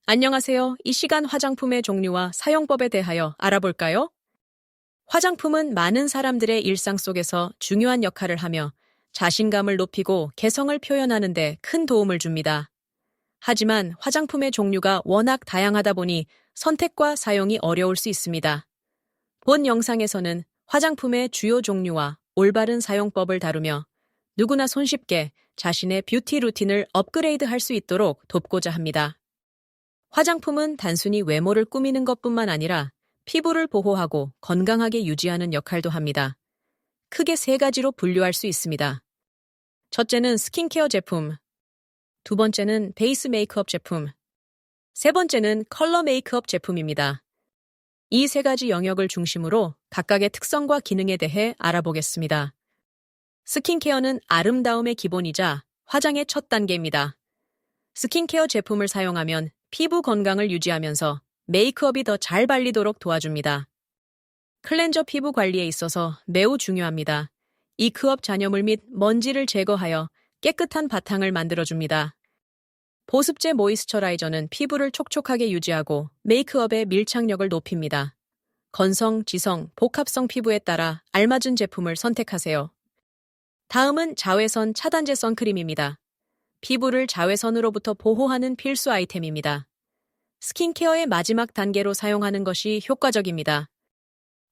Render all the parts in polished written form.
안녕하세요. 이 시간 화장품의 종류와 사용법에 대하여 알아볼까요? 화장품은 많은 사람들의 일상 속에서 중요한 역할을 하며 자신감을 높이고 개성을 표현하는 데 큰 도움을 줍니다. 하지만 화장품의 종류가 워낙 다양하다 보니 선택과 사용이 어려울 수 있습니다. 본 영상에서는 화장품의 주요 종류와 올바른 사용법을 다루며 누구나 손쉽게 자신의 뷰티 루틴을 업그레이드할 수 있도록 돕고자 합니다. 화장품은 단순히 외모를 꾸미는 것뿐만 아니라 피부를 보호하고 건강하게 유지하는 역할도 합니다. 크게 세 가지로 분류할 수 있습니다. 첫째는 스킨케어 제품, 두 번째는 베이스 메이크업 제품, 세 번째는 컬러 메이크업 제품입니다. 이 세 가지 영역을 중심으로 각각의 특성과 기능에 대해 알아보겠습니다. 스킨케어는 아름다움의 기본이자 화장의 첫 단계입니다. 스킨케어 제품을 사용하면 피부 건강을 유지하면서 메이크업이 더 잘 발리도록 도와줍니다. 클렌저 피부 관리에 있어서 매우 중요합니다. 이크업 잔여물 및 먼지를 제거하여 깨끗한 바탕을 만들어줍니다. 보습제 모이스처라이저는 피부를 촉촉하게 유지하고 메이크업의 밀착력을 높입니다. 건성, 지성, 복합성 피부에 따라 알맞은 제품을 선택하세요. 다음은 자외선 차단제 선크림입니다. 피부를 자외선으로부터 보호하는 필수 아이템입니다. 스킨케어의 마지막 단계로 사용하는 것이 효과적입니다.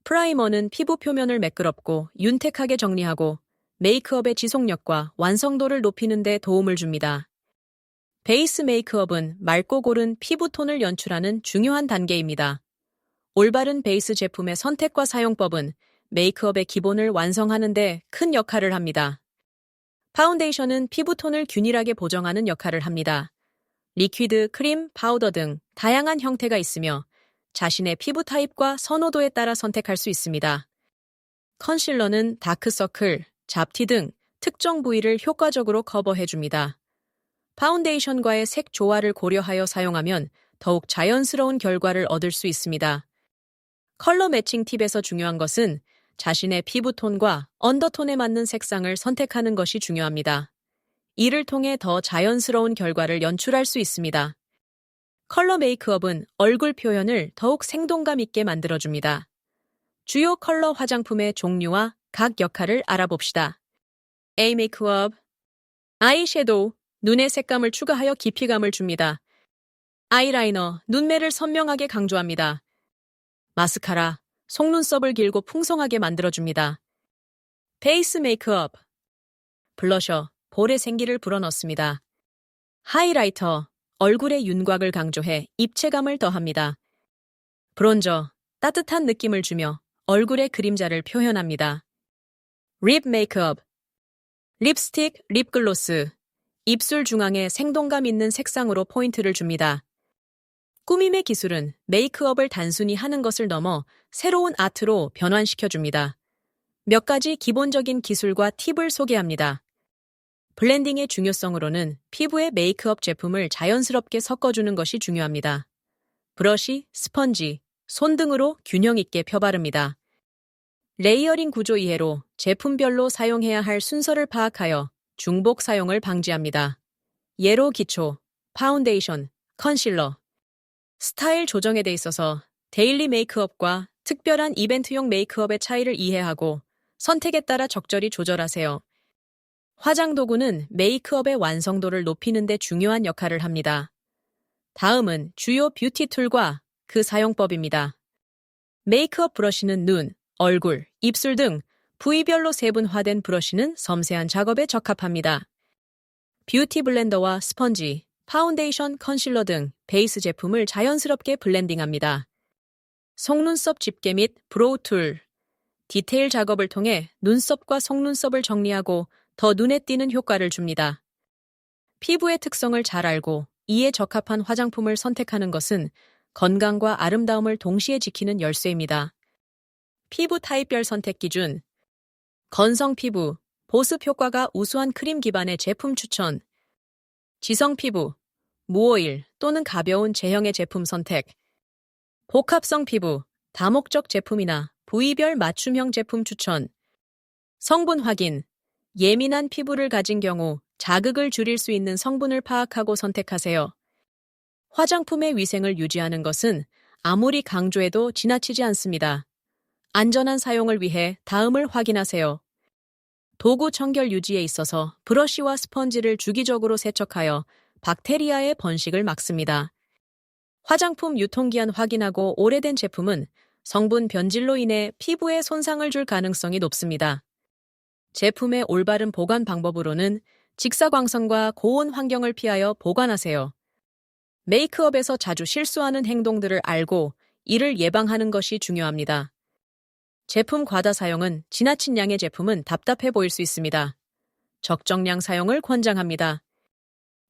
프라이머는 피부 표면을 매끄럽고 윤택하게 정리하고 메이크업의 지속력과 완성도를 높이는 데 도움을 줍니다. 베이스 메이크업은 맑고 고른 피부톤을 연출하는 중요한 단계입니다. 올바른 베이스 제품의 선택과 사용법은 메이크업의 기본을 완성하는 데 큰 역할을 합니다. 파운데이션은 피부톤을 균일하게 보정하는 역할을 합니다. 리퀴드, 크림, 파우더 등 다양한 형태가 있으며 자신의 피부 타입과 선호도에 따라 선택할 수 있습니다. 컨실러는 다크서클, 잡티 등 특정 부위를 효과적으로 커버해줍니다. 파운데이션과의 색 조화를 고려하여 사용하면 더욱 자연스러운 결과를 얻을 수 있습니다. 컬러 매칭 팁에서 중요한 것은 자신의 피부톤과 언더톤에 맞는 색상을 선택하는 것이 중요합니다. 이를 통해 더 자연스러운 결과를 연출할 수 있습니다. 컬러 메이크업은 얼굴 표현을 더욱 생동감 있게 만들어줍니다. 주요 컬러 화장품의 종류와 각 역할을 알아봅시다. A 메이크업, 아이섀도우, 눈의 색감을 추가하여 깊이감을 줍니다. 아이라이너, 눈매를 선명하게 강조합니다. 마스카라, 속눈썹을 길고 풍성하게 만들어줍니다. 베이스 메이크업, 블러셔, 볼에 생기를 불어넣습니다. 하이라이터, 얼굴의 윤곽을 강조해 입체감을 더합니다. 브론저, 따뜻한 느낌을 주며 얼굴의 그림자를 표현합니다. 립 메이크업, 립스틱, 립글로스, 입술 중앙에 생동감 있는 색상으로 포인트를 줍니다. 꾸밈의 기술은 메이크업을 단순히 하는 것을 넘어 새로운 아트로 변환시켜줍니다. 몇 가지 기본적인 기술과 팁을 소개합니다. 블렌딩의 중요성으로는 피부에 메이크업 제품을 자연스럽게 섞어주는 것이 중요합니다. 브러쉬, 스펀지, 손 등으로 균형 있게 펴바릅니다. 레이어링 구조 이해로 제품별로 사용해야 할 순서를 파악하여 중복 사용을 방지합니다. 예로 기초, 파운데이션, 컨실러. 스타일 조정에 대 있어서 데일리 메이크업과 특별한 이벤트용 메이크업의 차이를 이해하고 선택에 따라 적절히 조절하세요. 화장 도구는 메이크업의 완성도를 높이는 데 중요한 역할을 합니다. 다음은 주요 뷰티 툴과 그 사용법입니다. 메이크업 브러쉬는 눈, 얼굴, 입술 등 부위별로 세분화된 브러쉬는 섬세한 작업에 적합합니다. 뷰티 블렌더와 스펀지, 파운데이션, 컨실러 등 베이스 제품을 자연스럽게 블렌딩합니다. 속눈썹 집게 및 브로우 툴, 디테일 작업을 통해 눈썹과 속눈썹을 정리하고 더 눈에 띄는 효과를 줍니다. 피부의 특성을 잘 알고 이에 적합한 화장품을 선택하는 것은 건강과 아름다움을 동시에 지키는 열쇠입니다. 피부 타입별 선택 기준, 건성 피부, 보습 효과가 우수한 크림 기반의 제품 추천, 지성 피부, 무오일 또는 가벼운 제형의 제품 선택, 복합성 피부, 다목적 제품이나 부위별 맞춤형 제품 추천, 성분 확인, 예민한 피부를 가진 경우 자극을 줄일 수 있는 성분을 파악하고 선택하세요. 화장품의 위생을 유지하는 것은 아무리 강조해도 지나치지 않습니다. 안전한 사용을 위해 다음을 확인하세요. 도구 청결 유지에 있어서 브러쉬와 스펀지를 주기적으로 세척하여 박테리아의 번식을 막습니다. 화장품 유통기한 확인하고 오래된 제품은 성분 변질로 인해 피부에 손상을 줄 가능성이 높습니다. 제품의 올바른 보관 방법으로는 직사광선과 고온 환경을 피하여 보관하세요. 메이크업에서 자주 실수하는 행동들을 알고 이를 예방하는 것이 중요합니다. 제품 과다 사용은 지나친 양의 제품은 답답해 보일 수 있습니다. 적정량 사용을 권장합니다.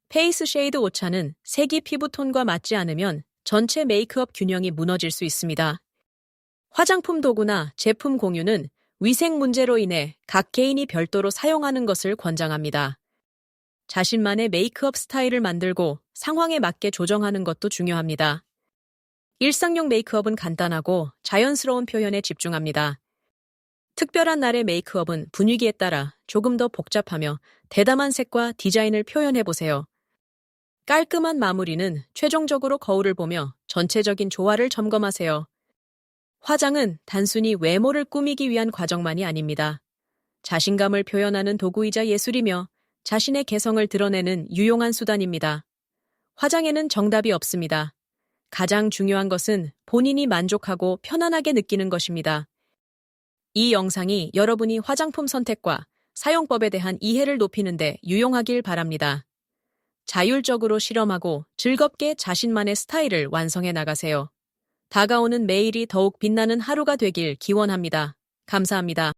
페이스 쉐이드 오차는 색이 피부톤과 맞지 않으면 전체 메이크업 균형이 무너질 수 있습니다. 화장품 도구나 제품 공유는 위생 문제로 인해 각 개인이 별도로 사용하는 것을 권장합니다. 자신만의 메이크업 스타일을 만들고 상황에 맞게 조정하는 것도 중요합니다. 일상용 메이크업은 간단하고 자연스러운 표현에 집중합니다. 특별한 날의 메이크업은 분위기에 따라 조금 더 복잡하며 대담한 색과 디자인을 표현해보세요. 깔끔한 마무리는 최종적으로 거울을 보며 전체적인 조화를 점검하세요. 화장은 단순히 외모를 꾸미기 위한 과정만이 아닙니다. 자신감을 표현하는 도구이자 예술이며 자신의 개성을 드러내는 유용한 수단입니다. 화장에는 정답이 없습니다. 가장 중요한 것은 본인이 만족하고 편안하게 느끼는 것입니다. 이 영상이 여러분이 화장품 선택과 사용법에 대한 이해를 높이는 데 유용하길 바랍니다. 자율적으로 실험하고 즐겁게 자신만의 스타일을 완성해 나가세요. 다가오는 매일이 더욱 빛나는 하루가 되길 기원합니다. 감사합니다.